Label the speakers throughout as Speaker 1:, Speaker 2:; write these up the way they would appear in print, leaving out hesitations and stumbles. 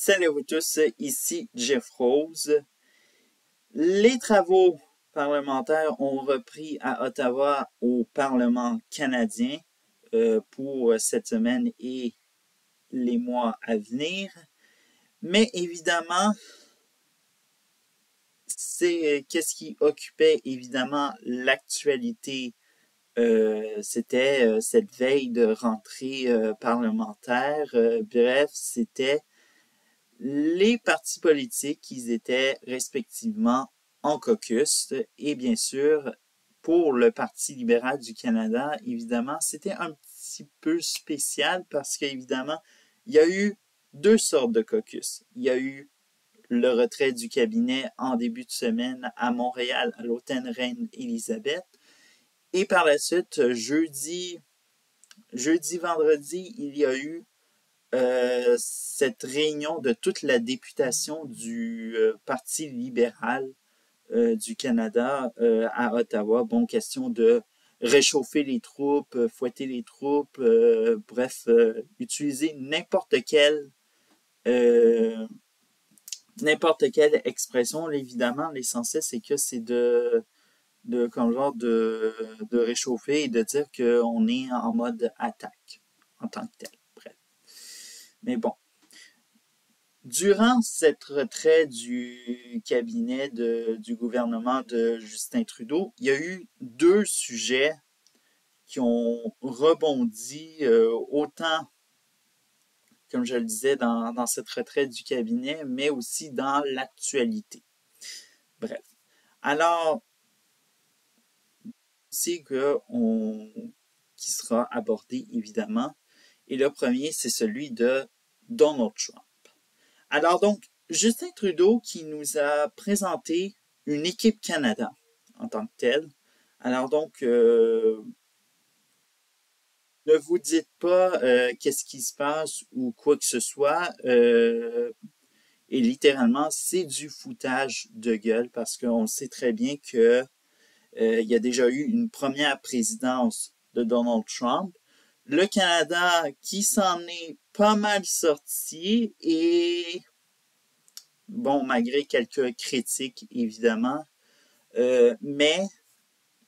Speaker 1: Salut à vous tous, ici Jeff Rose. Les travaux parlementaires ont repris à Ottawa au Parlement canadien pour cette semaine et les mois à venir. Mais évidemment, qu'est-ce qui occupait évidemment l'actualité. C'était cette veille de rentrée parlementaire. Bref, c'était les partis politiques, ils étaient respectivement en caucus et bien sûr, pour le Parti libéral du Canada, évidemment, c'était un petit peu spécial parce qu'évidemment, il y a eu deux sortes de caucus. Il y a eu le retrait du cabinet en début de semaine à Montréal, à l'hôtel Reine-Élisabeth. Et par la suite, jeudi, vendredi, il y a eu cette réunion de toute la députation du Parti libéral du Canada à Ottawa. Bon, question de réchauffer les troupes, fouetter les troupes, bref, utiliser n'importe quelle expression. Évidemment, l'essentiel, c'est que c'est comme genre de réchauffer et de dire qu'on est en mode attaque en tant que tel. Mais bon, durant cette retrait du cabinet du gouvernement de Justin Trudeau, il y a eu deux sujets qui ont rebondi autant, comme je le disais, dans cette retraite du cabinet, mais aussi dans l'actualité. Bref. Alors, c'est qui sera abordé évidemment. Et le premier, c'est celui de Donald Trump. Alors donc, Justin Trudeau qui nous a présenté une équipe Canada en tant que telle. Alors donc, ne vous dites pas qu'est-ce qui se passe ou quoi que ce soit. Et littéralement, c'est du foutage de gueule parce qu'on sait très bien que il y a déjà eu une première présidence de Donald Trump. Le Canada qui s'en est pas mal sorti et bon, malgré quelques critiques évidemment, mais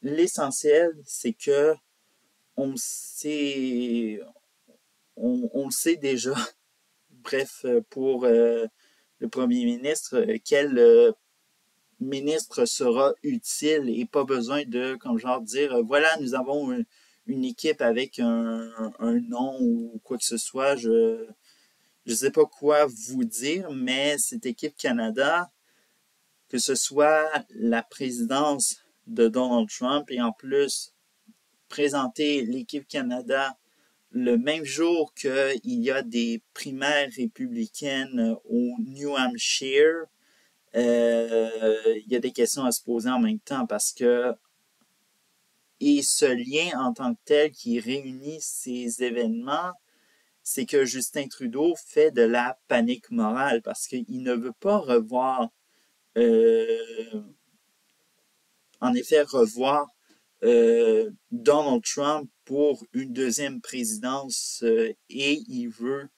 Speaker 1: l'essentiel c'est que on sait déjà, bref, pour le premier ministre, quel ministre sera utile et pas besoin de, comme genre, dire voilà, nous avons une équipe avec un nom ou quoi que ce soit. Je sais pas quoi vous dire, mais cette équipe Canada, que ce soit la présidence de Donald Trump et en plus présenter l'équipe Canada le même jour qu'il y a des primaires républicaines au New Hampshire, il y a des questions à se poser en même temps parce que et ce lien en tant que tel qui réunit ces événements, c'est que Justin Trudeau fait de la panique morale parce qu'il ne veut pas revoir Donald Trump pour une deuxième présidence et il veut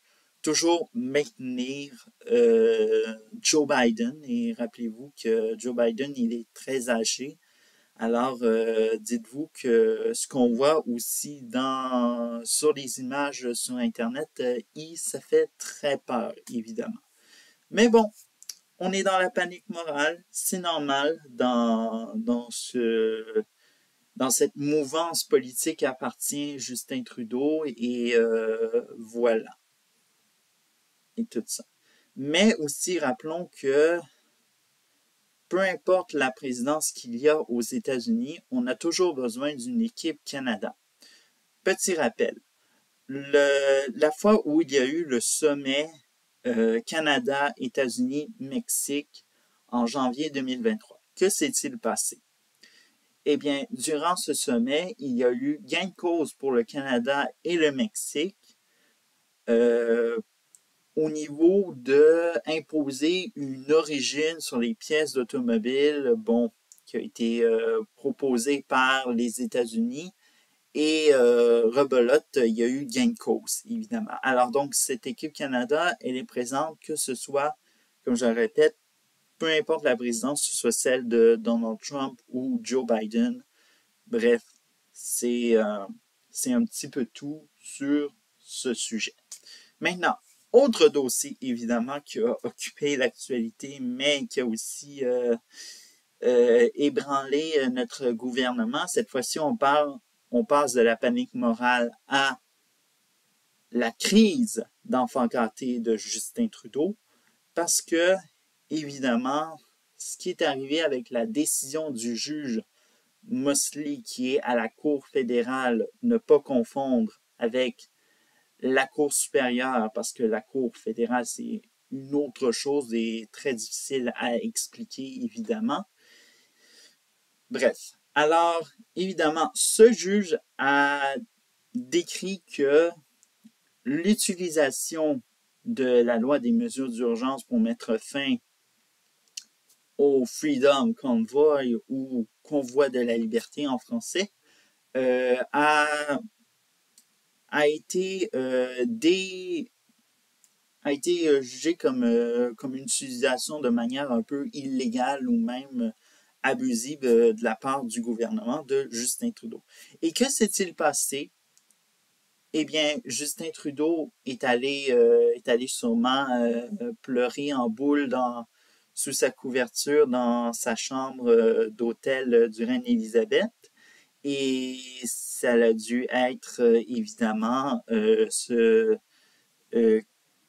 Speaker 1: toujours maintenir Joe Biden. Et rappelez-vous que Joe Biden, il est très âgé. Alors, dites-vous que ce qu'on voit aussi sur les images sur Internet, ça fait très peur, évidemment. Mais bon, on est dans la panique morale, c'est normal dans cette mouvance politique appartient Justin Trudeau et voilà. Et tout ça. Mais aussi, rappelons que peu importe la présidence qu'il y a aux États-Unis, on a toujours besoin d'une équipe Canada. Petit rappel, la fois où il y a eu le sommet Canada, États-Unis, Mexique en janvier 2023, que s'est-il passé? Eh bien, durant ce sommet, il y a eu gain de cause pour le Canada et le Mexique au niveau de imposer une origine sur les pièces d'automobile, bon, qui a été proposée par les États-Unis Et rebelote, il y a eu gain de cause, évidemment. Alors donc, cette équipe Canada, elle est présente que ce soit, comme je le répète, peu importe la présidence, que ce soit celle de Donald Trump ou Joe Biden. Bref, c'est un petit peu tout sur ce sujet. Maintenant, autre dossier, évidemment, qui a occupé l'actualité, mais qui a aussi ébranlé notre gouvernement. Cette fois-ci, on passe de la panique morale à la crise d'enfants gâtés de Justin Trudeau, parce que, évidemment, ce qui est arrivé avec la décision du juge Mosley, qui est à la Cour fédérale, ne pas confondre avec la Cour supérieure, parce que la Cour fédérale, c'est une autre chose et très difficile à expliquer, évidemment. Bref, alors, évidemment, ce juge a décrit que l'utilisation de la loi des mesures d'urgence pour mettre fin au Freedom Convoy ou Convoi de la liberté en français a été jugé comme une utilisation de manière un peu illégale ou même abusive de la part du gouvernement de Justin Trudeau. Et que s'est-il passé? Eh bien, Justin Trudeau est allé sûrement pleurer en boule sous sa couverture dans sa chambre d'hôtel du Reine-Élisabeth. Et ça a dû être évidemment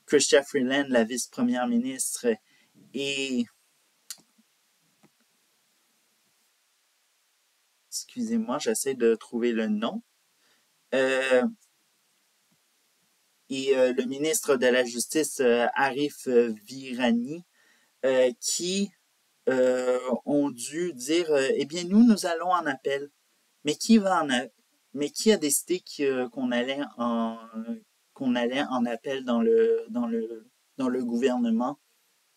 Speaker 1: Chrystia Freeland, la vice-première ministre, et excusez-moi, j'essaie de trouver le nom. Et le ministre de la Justice, Arif Virani, qui ont dû dire eh bien, nous allons en appel. Mais qui a décidé qu'on allait en appel dans le gouvernement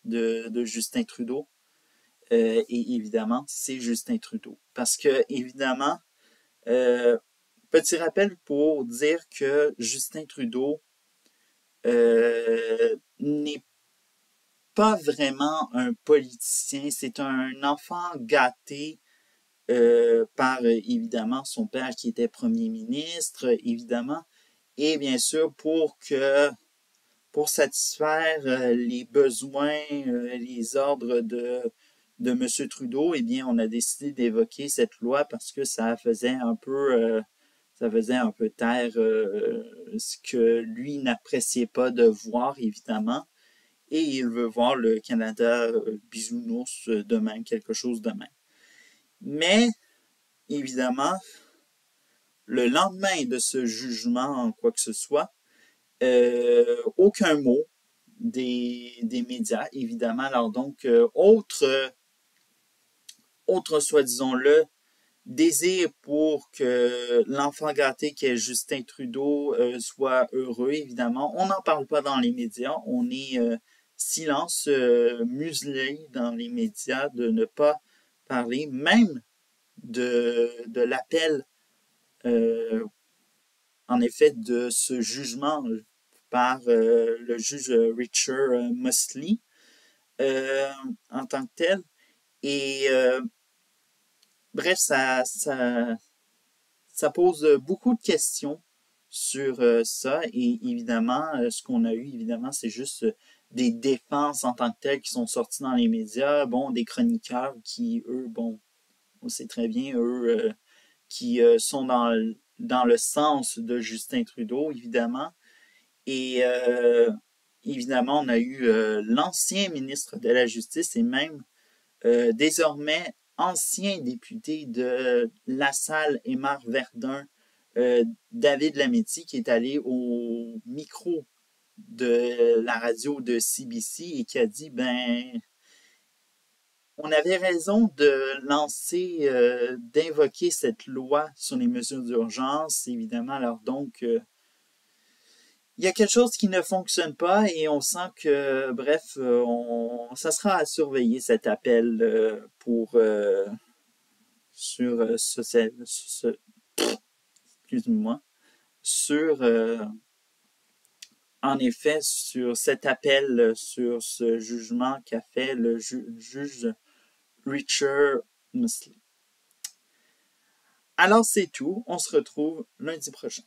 Speaker 1: de Justin Trudeau? Et évidemment, c'est Justin Trudeau. Parce que, évidemment, petit rappel pour dire que Justin Trudeau n'est pas vraiment un politicien, c'est un enfant gâté par évidemment son père qui était premier ministre, évidemment, et bien sûr pour satisfaire les besoins, les ordres de M. Trudeau, eh bien, on a décidé d'évoquer cette loi parce que ça faisait un peu taire ce que lui n'appréciait pas de voir, évidemment. Et il veut voir le Canada bisounours de même, quelque chose de même. Mais, évidemment, le lendemain de ce jugement, quoi que ce soit, aucun mot des médias, évidemment. Alors donc, autre soit, disons-le, désir pour que l'enfant gâté qui est Justin Trudeau soit heureux, évidemment. On n'en parle pas dans les médias. On est silence muselé dans les médias de ne pas parler, même de l'appel, en effet, de ce jugement par le juge Richard Mosley en tant que tel. Et bref, ça pose beaucoup de questions sur ça. Et évidemment, ce qu'on a eu, évidemment, c'est juste des défenses en tant que telles qui sont sorties dans les médias. Bon, des chroniqueurs qui, eux, bon, on sait très bien, eux, qui sont dans le sens de Justin Trudeau, évidemment. Et évidemment, on a eu l'ancien ministre de la Justice et même désormais ancien député de LaSalle et Verdun, David Lametti, qui est allé au micro de la radio de CBC et qui a dit, ben, on avait raison de lancer, d'invoquer cette loi sur les mesures d'urgence, évidemment. Alors donc, il y a quelque chose qui ne fonctionne pas et on sent que, bref, ça sera à surveiller cet appel sur excuse-moi, sur, en effet, sur cet appel, sur ce jugement qu'a fait le juge Richard Musley. Alors, c'est tout. On se retrouve lundi prochain.